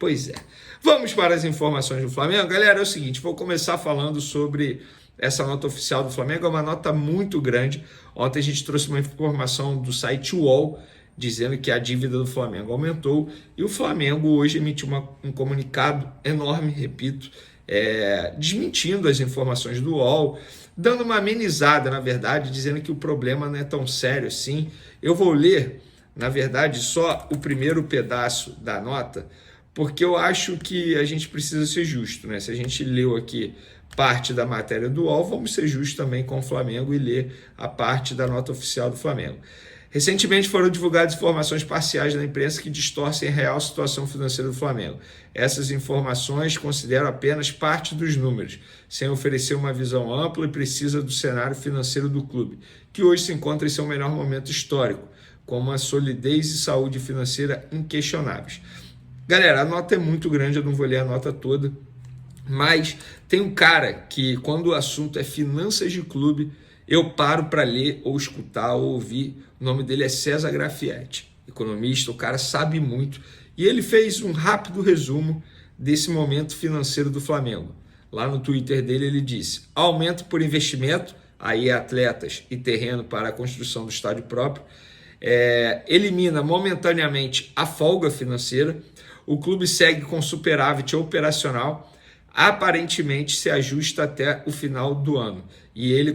Pois é. Vamos para as informações do Flamengo. Galera, é o seguinte, vou começar falando sobre essa nota oficial do Flamengo. É uma nota muito grande. Ontem a gente trouxe uma informação do site UOL dizendo que a dívida do Flamengo aumentou e o Flamengo hoje emitiu um comunicado enorme, repito, desmentindo as informações do UOL, dando uma amenizada, na verdade, dizendo que o problema não é tão sério assim. Eu vou ler, na verdade, só o primeiro pedaço da nota, porque eu acho que a gente precisa ser justo, né? Se a gente leu aqui parte da matéria do UOL, vamos ser justos também com o Flamengo e ler a parte da nota oficial do Flamengo. Recentemente foram divulgadas informações parciais da imprensa que distorcem a real situação financeira do Flamengo. Essas informações consideram apenas parte dos números, sem oferecer uma visão ampla e precisa do cenário financeiro do clube, que hoje se encontra em seu melhor momento histórico, com uma solidez e saúde financeira inquestionáveis. Galera, a nota é muito grande, eu não vou ler a nota toda, mas tem um cara que, quando o assunto é finanças de clube, eu paro para ler ou escutar ou ouvir. O nome dele é César Grafietti, economista, o cara sabe muito. E ele fez um rápido resumo desse momento financeiro do Flamengo. Lá no Twitter dele ele disse: aumento por investimento, aí atletas e terreno para a construção do estádio próprio, elimina momentaneamente a folga financeira, o clube segue com superávit operacional, aparentemente se ajusta até o final do ano. E ele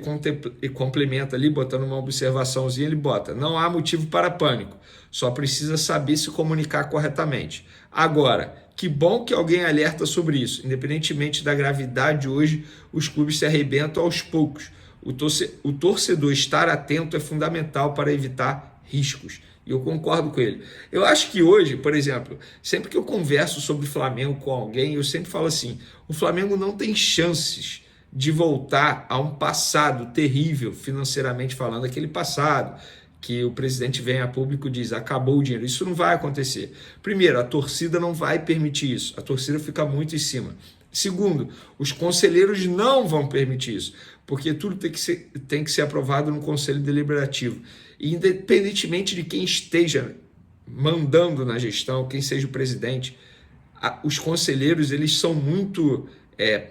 complementa ali, botando uma observaçãozinha, ele bota: não há motivo para pânico, só precisa saber se comunicar corretamente. Agora, que bom que alguém alerta sobre isso. Independentemente da gravidade, hoje os clubes se arrebentam aos poucos. O torcedor estar atento é fundamental para evitar riscos. E eu concordo com ele. Eu acho que hoje, por exemplo, sempre que eu converso sobre Flamengo com alguém, eu sempre falo assim: o Flamengo não tem chances de voltar a um passado terrível, financeiramente falando, aquele passado que o presidente vem a público e diz: acabou o dinheiro. Isso não vai acontecer. Primeiro, a torcida não vai permitir isso. A torcida fica muito em cima. Segundo, os conselheiros não vão permitir isso, porque tudo tem que ser aprovado no Conselho Deliberativo. E independentemente de quem esteja mandando na gestão, quem seja o presidente, os conselheiros eles são muito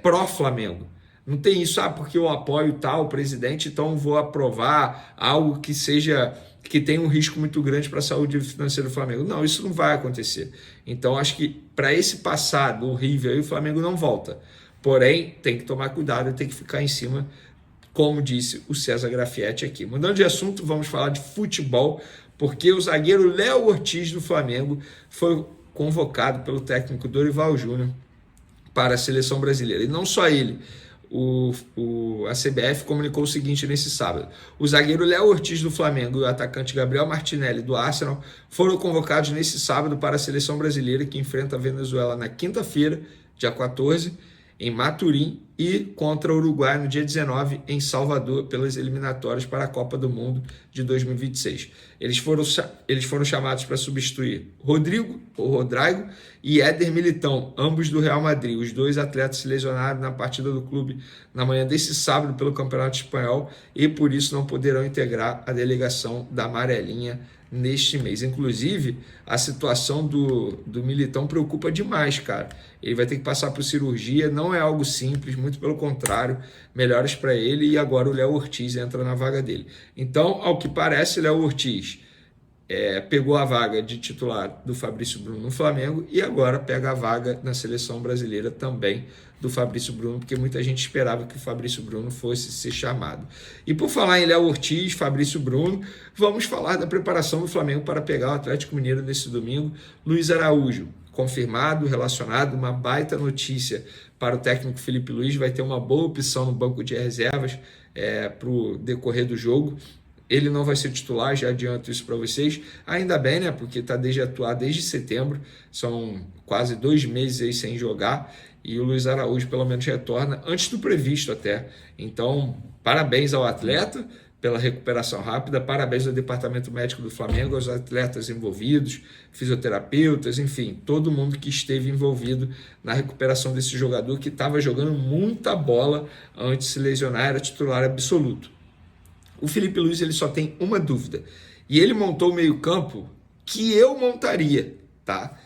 pró-Flamengo. Não tem isso, porque eu apoio tal presidente, então vou aprovar algo que tenha um risco muito grande para a saúde financeira do Flamengo. Não, isso não vai acontecer. Então, acho que para esse passado horrível aí, o Flamengo não volta. Porém, tem que tomar cuidado e tem que ficar em cima, como disse o César Grafietti aqui. Mudando de assunto, vamos falar de futebol, porque o zagueiro Léo Ortiz do Flamengo foi convocado pelo técnico Dorival Júnior para a seleção brasileira. E não só ele. A CBF comunicou o seguinte nesse sábado: o zagueiro Léo Ortiz do Flamengo e o atacante Gabriel Martinelli do Arsenal foram convocados nesse sábado para a seleção brasileira, que enfrenta a Venezuela na quinta-feira, dia 14, em Maturim, e contra o Uruguai no dia 19 em Salvador, pelas eliminatórias para a Copa do Mundo de 2026. Eles foram chamados para substituir Rodrigo e Éder Militão, ambos do Real Madrid. Os dois atletas se lesionaram na partida do clube na manhã desse sábado pelo Campeonato Espanhol e por isso não poderão integrar a delegação da Amarelinha neste mês. Inclusive, a situação do Militão preocupa demais, cara. Ele vai ter que passar por cirurgia, não é algo simples, muito pelo contrário, melhoras para ele, e agora o Léo Ortiz entra na vaga dele. Então, ao que parece, Léo Ortiz pegou a vaga de titular do Fabrício Bruno no Flamengo e agora pega a vaga na seleção brasileira também do Fabrício Bruno, porque muita gente esperava que o Fabrício Bruno fosse ser chamado. E por falar em Léo Ortiz, Fabrício Bruno, vamos falar da preparação do Flamengo para pegar o Atlético Mineiro nesse domingo. Luiz Araújo, confirmado, relacionado, uma baita notícia para o técnico Felipe Luiz, vai ter uma boa opção no banco de reservas para o decorrer do jogo. Ele não vai ser titular, já adianto isso para vocês. Ainda bem, né? Porque está atuar desde setembro, são quase 2 meses aí sem jogar, e o Luiz Araújo pelo menos retorna antes do previsto até. Então, parabéns ao atleta pela recuperação rápida, parabéns ao departamento médico do Flamengo, aos atletas envolvidos, fisioterapeutas, enfim, todo mundo que esteve envolvido na recuperação desse jogador que estava jogando muita bola antes de se lesionar, era titular absoluto. O Felipe Luiz ele só tem uma dúvida, e ele montou o meio-campo que eu montaria, tá?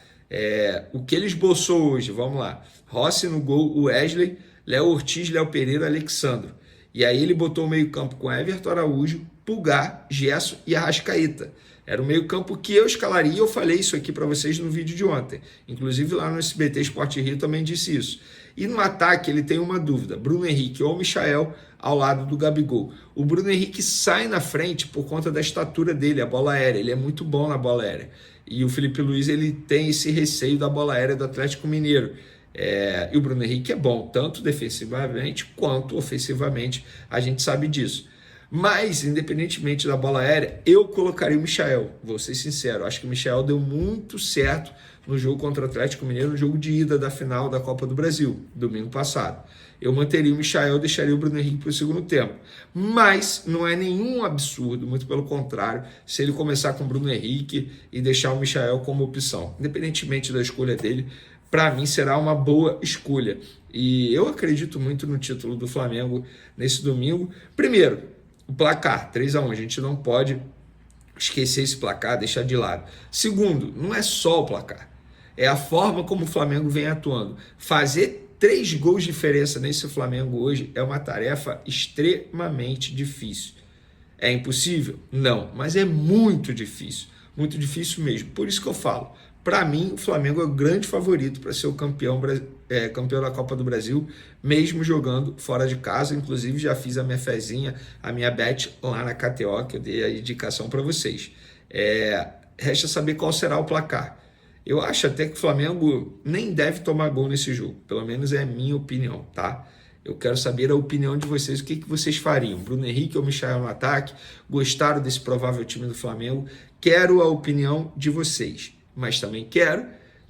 O que ele esboçou hoje, vamos lá. Rossi no gol, Wesley, Léo Ortiz, Léo Pereira, Alexandro. E aí ele botou o meio-campo com Everton Araújo, Pulgar, Gerson e Arrascaeta. Era o meio-campo que eu escalaria, eu falei isso aqui para vocês no vídeo de ontem. Inclusive lá no SBT Sport Rio também disse isso. E no ataque ele tem uma dúvida, Bruno Henrique ou Michael ao lado do Gabigol. O Bruno Henrique sai na frente por conta da estatura dele, a bola aérea, ele é muito bom na bola aérea. E o Felipe Luiz ele tem esse receio da bola aérea do Atlético Mineiro. E o Bruno Henrique é bom, tanto defensivamente quanto ofensivamente, a gente sabe disso. Mas, independentemente da bola aérea, eu colocaria o Michael, vou ser sincero. Acho que o Michael deu muito certo no jogo contra o Atlético Mineiro, no jogo de ida da final da Copa do Brasil, domingo passado. Eu manteria o Michael e deixaria o Bruno Henrique para o segundo tempo. Mas não é nenhum absurdo, muito pelo contrário, se ele começar com o Bruno Henrique e deixar o Michael como opção. Independentemente da escolha dele, para mim será uma boa escolha. E eu acredito muito no título do Flamengo nesse domingo. Primeiro, o placar, 3-1, a gente não pode esquecer esse placar, deixar de lado. Segundo, não é só o placar, é a forma como o Flamengo vem atuando. Fazer 3 gols de diferença nesse Flamengo hoje é uma tarefa extremamente difícil. É impossível? Não, mas é muito difícil mesmo. Por isso que eu falo, para mim o Flamengo é o grande favorito para ser o campeão da Copa do Brasil, mesmo jogando fora de casa. Inclusive já fiz a minha fezinha, a minha bet lá na KTO, que eu dei a indicação para vocês. Resta saber qual será o placar. Eu acho até que o Flamengo nem deve tomar gol nesse jogo, pelo menos é a minha opinião, tá? Eu quero saber a opinião de vocês, o que vocês fariam? Bruno Henrique ou Michael no ataque? Gostaram desse provável time do Flamengo? Quero a opinião de vocês, mas também quero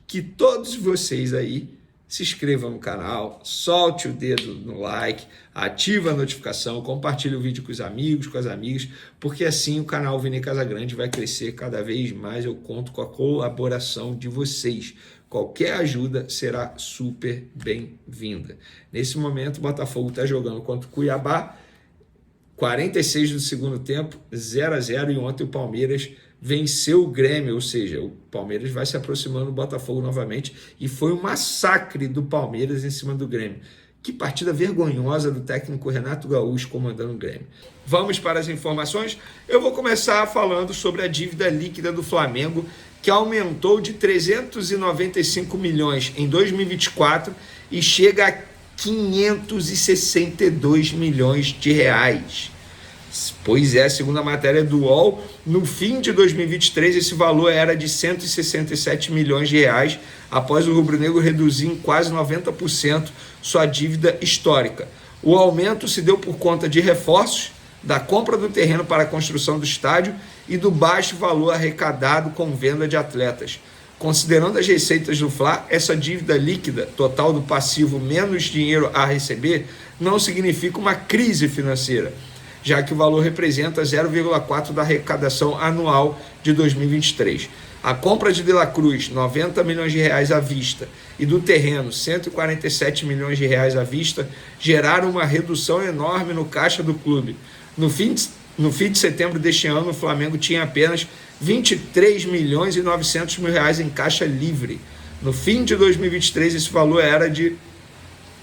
que todos vocês aí se inscrevam no canal, solte o dedo no like, ativa a notificação, compartilhe o vídeo com os amigos, com as amigas, porque assim o canal Vini Casagrande vai crescer cada vez mais. Eu conto com a colaboração de vocês. Qualquer ajuda será super bem-vinda. Nesse momento, o Botafogo está jogando contra o Cuiabá, 46 do segundo tempo, 0-0, e ontem o Palmeiras venceu o Grêmio, ou seja, o Palmeiras vai se aproximando do Botafogo novamente, e foi um massacre do Palmeiras em cima do Grêmio. Que partida vergonhosa do técnico Renato Gaúcho comandando o Grêmio. Vamos para as informações. Eu vou começar falando sobre a dívida líquida do Flamengo, que aumentou de 395 milhões em 2024 e chega a 562 milhões de reais. Pois é, segundo a matéria do UOL, no fim de 2023 esse valor era de 167 milhões de reais, após o rubro-negro reduzir em quase 90% sua dívida histórica. O aumento se deu por conta de reforços, da compra do terreno para a construção do estádio e do baixo valor arrecadado com venda de atletas. Considerando as receitas do Fla, essa dívida líquida, total do passivo menos dinheiro a receber, não significa uma crise financeira, já que o valor representa 0,4% da arrecadação anual de 2023. A compra de De La Cruz, 90 milhões de reais à vista, e do terreno, 147 milhões de reais à vista, geraram uma redução enorme no caixa do clube. No fim de setembro deste ano, o Flamengo tinha apenas 23 milhões e 900 mil reais em caixa livre. No fim de 2023, esse valor era de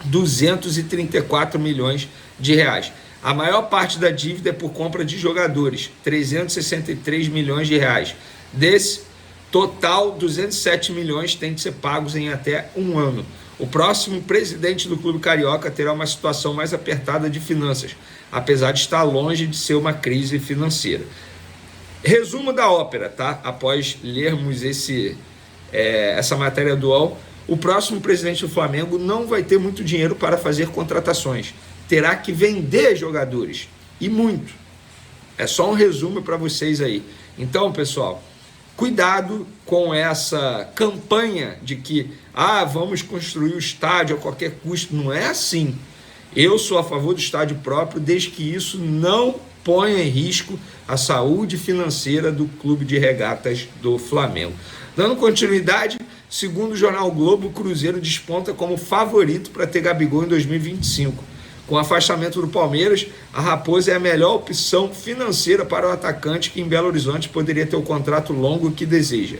234 milhões de reais. A maior parte da dívida é por compra de jogadores, 363 milhões de reais. Desse total, 207 milhões têm de ser pagos em até um ano. O próximo presidente do Clube Carioca terá uma situação mais apertada de finanças, apesar de estar longe de ser uma crise financeira. Resumo da ópera, tá? Após lermos essa matéria do UOL, o próximo presidente do Flamengo não vai ter muito dinheiro para fazer contratações. Terá que vender jogadores, e muito. É só um resumo para vocês aí. Então, pessoal, cuidado com essa campanha de que vamos construir o estádio a qualquer custo. Não é assim. Eu sou a favor do estádio próprio, desde que isso não ponha em risco a saúde financeira do Clube de Regatas do Flamengo. Dando continuidade, segundo o jornal Globo, o Cruzeiro desponta como favorito para ter Gabigol em 2025. Com o afastamento do Palmeiras, a Raposa é a melhor opção financeira para o atacante, que em Belo Horizonte poderia ter o contrato longo que deseja.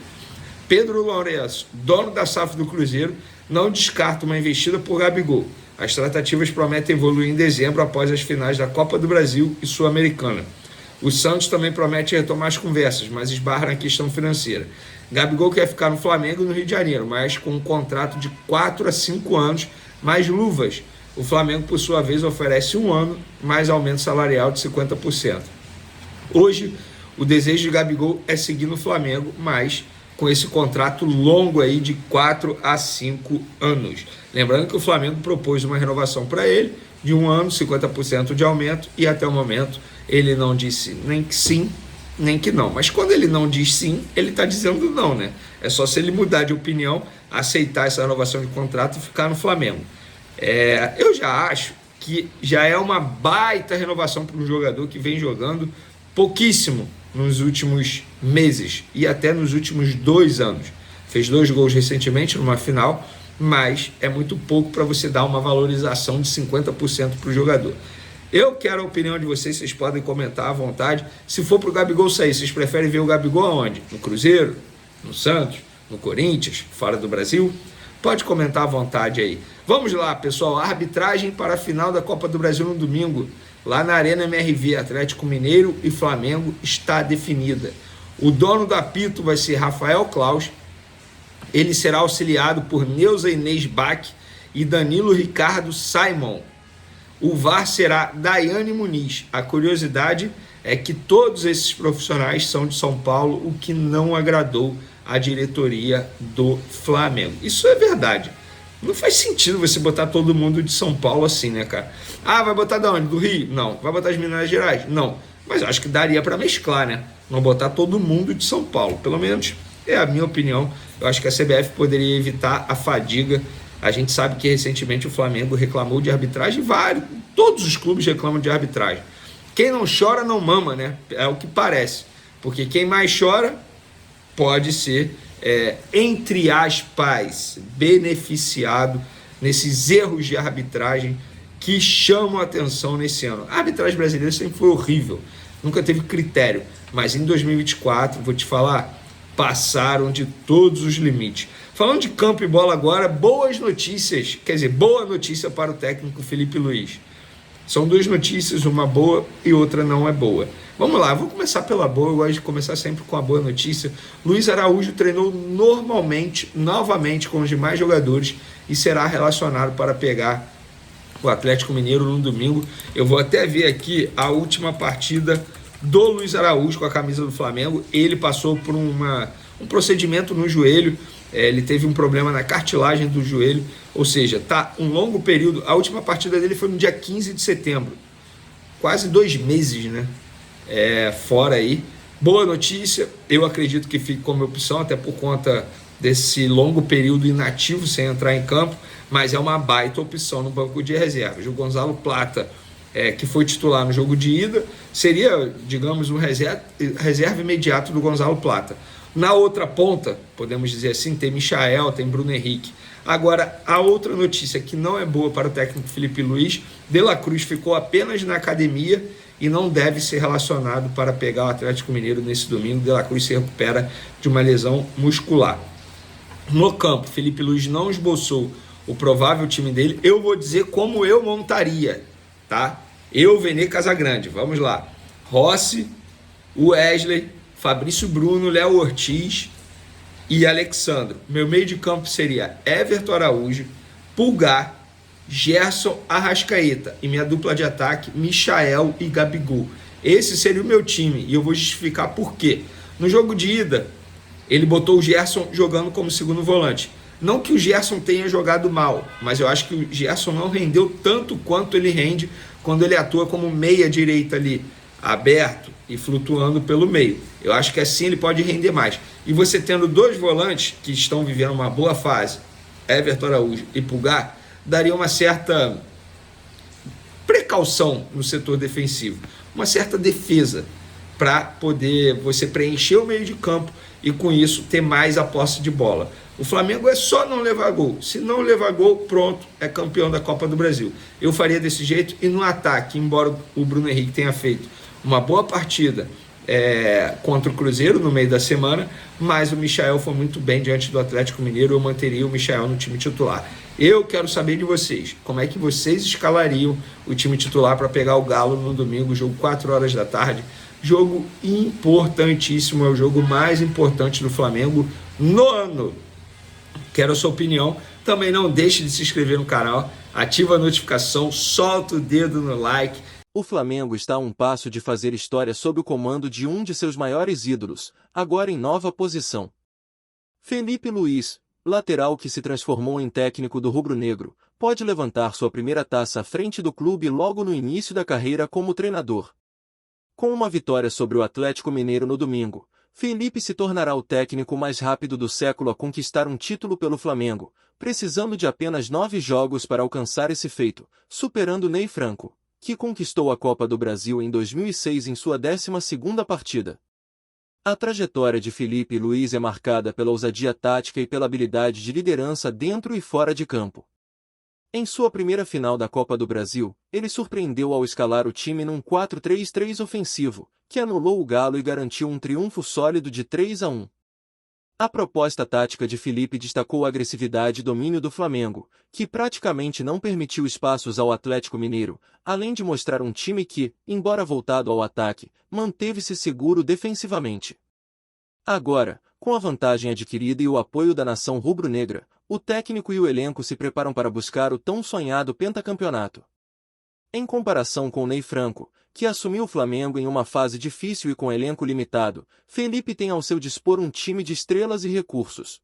Pedro Lourenço, dono da SAF do Cruzeiro, não descarta uma investida por Gabigol. As tratativas prometem evoluir em dezembro após as finais da Copa do Brasil e Sul-Americana. O Santos também promete retomar as conversas, mas esbarra na questão financeira. Gabigol quer ficar no Flamengo e no Rio de Janeiro, mas com um contrato de 4 a 5 anos, mais luvas. O Flamengo, por sua vez, oferece 1 ano, mais aumento salarial de 50%. Hoje, o desejo de Gabigol é seguir no Flamengo, mas com esse contrato longo aí de 4 a 5 anos. Lembrando que o Flamengo propôs uma renovação para ele de 1 ano, 50% de aumento, e até o momento ele não disse nem que sim, nem que não. Mas quando ele não diz sim, ele está dizendo não, né? É só se ele mudar de opinião, aceitar essa renovação de contrato e ficar no Flamengo. Eu já acho que já é uma baita renovação para um jogador que vem jogando pouquíssimo nos últimos meses e até nos últimos 2 anos. Fez 2 gols recentemente numa final, mas é muito pouco para você dar uma valorização de 50% para o jogador. Eu quero a opinião de vocês podem comentar à vontade. Se for para o Gabigol sair, vocês preferem ver o Gabigol aonde? No Cruzeiro? No Santos? No Corinthians? Fora do Brasil? Pode comentar à vontade aí. Vamos lá, pessoal. A arbitragem para a final da Copa do Brasil no domingo, lá na Arena MRV, Atlético Mineiro e Flamengo, está definida. O dono do apito vai ser Rafael Claus. Ele será auxiliado por Neuza Inês Bach e Danilo Ricardo Simon. O VAR será Daiane Muniz. A curiosidade é que todos esses profissionais são de São Paulo, o que não agradou a diretoria do Flamengo. Isso é verdade. Não faz sentido você botar todo mundo de São Paulo assim, né, cara? Ah, vai botar de onde? Do Rio? Não. Vai botar de Minas Gerais? Não. Mas eu acho que daria para mesclar, né? Não botar todo mundo de São Paulo. Pelo menos é a minha opinião. Eu acho que a CBF poderia evitar a fadiga. A gente sabe que recentemente o Flamengo reclamou de arbitragem, todos os clubes reclamam de arbitragem. Quem não chora não mama, né? É o que parece. Porque quem mais chora pode ser, entre aspas, beneficiado nesses erros de arbitragem que chamam a atenção nesse ano. A arbitragem brasileira sempre foi horrível, nunca teve critério, mas em 2024, vou te falar, passaram de todos os limites. Falando de campo e bola agora, boas notícias, quer dizer, boa notícia para o técnico Felipe Luiz. São 2 notícias, uma boa e outra não é boa. Vamos lá, vou começar pela boa, eu gosto de começar sempre com a boa notícia. Luiz Araújo treinou novamente com os demais jogadores e será relacionado para pegar o Atlético Mineiro no domingo. Eu vou até ver aqui a última partida do Luiz Araújo com a camisa do Flamengo. Ele passou por um procedimento no joelho, ele teve um problema na cartilagem do joelho, ou seja, tá um longo período. A última partida dele foi no dia 15 de setembro, quase 2 meses, né? Fora aí. Boa notícia, eu acredito que fique como opção, até por conta desse longo período inativo sem entrar em campo, mas é uma baita opção no banco de reservas. O Gonzalo Plata, que foi titular no jogo de ida, seria, digamos, um reserva imediato do Gonzalo Plata. Na outra ponta, podemos dizer assim, tem Michael, tem Bruno Henrique. Agora, a outra notícia que não é boa para o técnico Felipe Luiz, De La Cruz ficou apenas na academia e não deve ser relacionado para pegar o Atlético Mineiro nesse domingo. De La Cruz se recupera de uma lesão muscular. No campo, Felipe Luiz não esboçou o provável time dele. Eu vou dizer como eu montaria, tá? Eu, Vene Casagrande, vamos lá. Rossi, Wesley, Fabrício Bruno, Léo Ortiz e Alexandro. Meu meio de campo seria Everton Araújo, Pulgar, Gerson, Arrascaeta. E minha dupla de ataque, Michael e Gabigol. Esse seria o meu time e eu vou justificar por quê. No jogo de ida, ele botou o Gerson jogando como segundo volante. Não que o Gerson tenha jogado mal, mas eu acho que o Gerson não rendeu tanto quanto ele rende quando ele atua como meia direita ali, aberto e flutuando pelo meio. Eu acho que assim ele pode render mais. E você tendo 2 volantes que estão vivendo uma boa fase, Everton Araújo e Pulgar, daria uma certa precaução no setor defensivo, uma certa defesa para poder você preencher o meio de campo e com isso ter mais a posse de bola. O Flamengo é só não levar gol. Se não levar gol, pronto, é campeão da Copa do Brasil. Eu faria desse jeito. E no ataque, embora o Bruno Henrique tenha feito uma boa partida, contra o Cruzeiro no meio da semana, mas o Michael foi muito bem diante do Atlético Mineiro. Eu manteria o Michael no time titular. Eu quero saber de vocês, como é que vocês escalariam o time titular para pegar o Galo no domingo, jogo 4 horas da tarde, jogo importantíssimo, é o jogo mais importante do Flamengo no ano. Quero a sua opinião. Também não deixe de se inscrever no canal, ativa a notificação, solta o dedo no like. O Flamengo está a um passo de fazer história sob o comando de um de seus maiores ídolos, agora em nova posição. Felipe Luiz, lateral que se transformou em técnico do rubro-negro, pode levantar sua primeira taça à frente do clube logo no início da carreira como treinador. Com uma vitória sobre o Atlético Mineiro no domingo, Felipe se tornará o técnico mais rápido do século a conquistar um título pelo Flamengo, precisando de apenas 9 jogos para alcançar esse feito, superando Ney Franco, que conquistou a Copa do Brasil em 2006 em sua 12ª partida. A trajetória de Felipe Luiz é marcada pela ousadia tática e pela habilidade de liderança dentro e fora de campo. Em sua primeira final da Copa do Brasil, ele surpreendeu ao escalar o time num 4-3-3 ofensivo, que anulou o Galo e garantiu um triunfo sólido de 3-1. A proposta tática de Felipe destacou a agressividade e domínio do Flamengo, que praticamente não permitiu espaços ao Atlético Mineiro, além de mostrar um time que, embora voltado ao ataque, manteve-se seguro defensivamente. Agora, com a vantagem adquirida e o apoio da nação rubro-negra, o técnico e o elenco se preparam para buscar o tão sonhado pentacampeonato. Em comparação com Ney Franco, que assumiu o Flamengo em uma fase difícil e com elenco limitado, Felipe tem ao seu dispor um time de estrelas e recursos.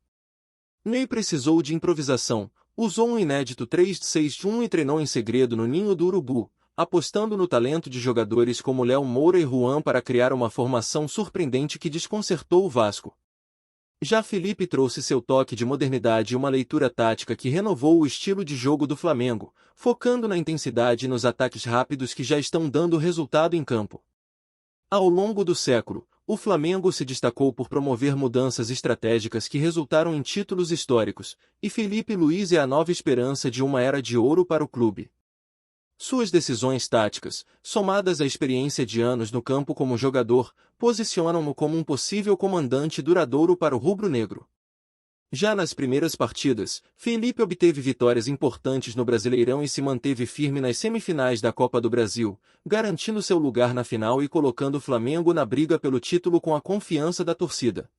Ney precisou de improvisação, usou um inédito 3-6-1 e treinou em segredo no Ninho do Urubu, apostando no talento de jogadores como Léo Moura e Juan para criar uma formação surpreendente que desconcertou o Vasco. Já Felipe trouxe seu toque de modernidade e uma leitura tática que renovou o estilo de jogo do Flamengo, focando na intensidade e nos ataques rápidos que já estão dando resultado em campo. Ao longo do século, o Flamengo se destacou por promover mudanças estratégicas que resultaram em títulos históricos, e Felipe Luiz é a nova esperança de uma era de ouro para o clube. Suas decisões táticas, somadas à experiência de anos no campo como jogador, posicionam-no como um possível comandante duradouro para o rubro-negro. Já nas primeiras partidas, Felipe obteve vitórias importantes no Brasileirão e se manteve firme nas semifinais da Copa do Brasil, garantindo seu lugar na final e colocando o Flamengo na briga pelo título com a confiança da torcida.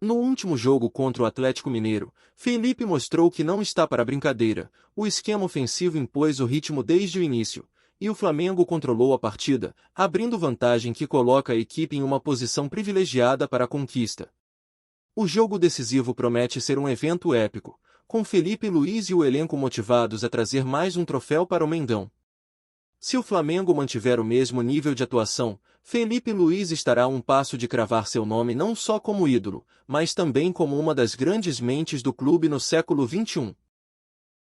No último jogo contra o Atlético Mineiro, Felipe mostrou que não está para brincadeira, o esquema ofensivo impôs o ritmo desde o início, e o Flamengo controlou a partida, abrindo vantagem que coloca a equipe em uma posição privilegiada para a conquista. O jogo decisivo promete ser um evento épico, com Felipe Luiz e o elenco motivados a trazer mais um troféu para o Mengão. Se o Flamengo mantiver o mesmo nível de atuação, Felipe Luiz estará a um passo de cravar seu nome não só como ídolo, mas também como uma das grandes mentes do clube no século XXI.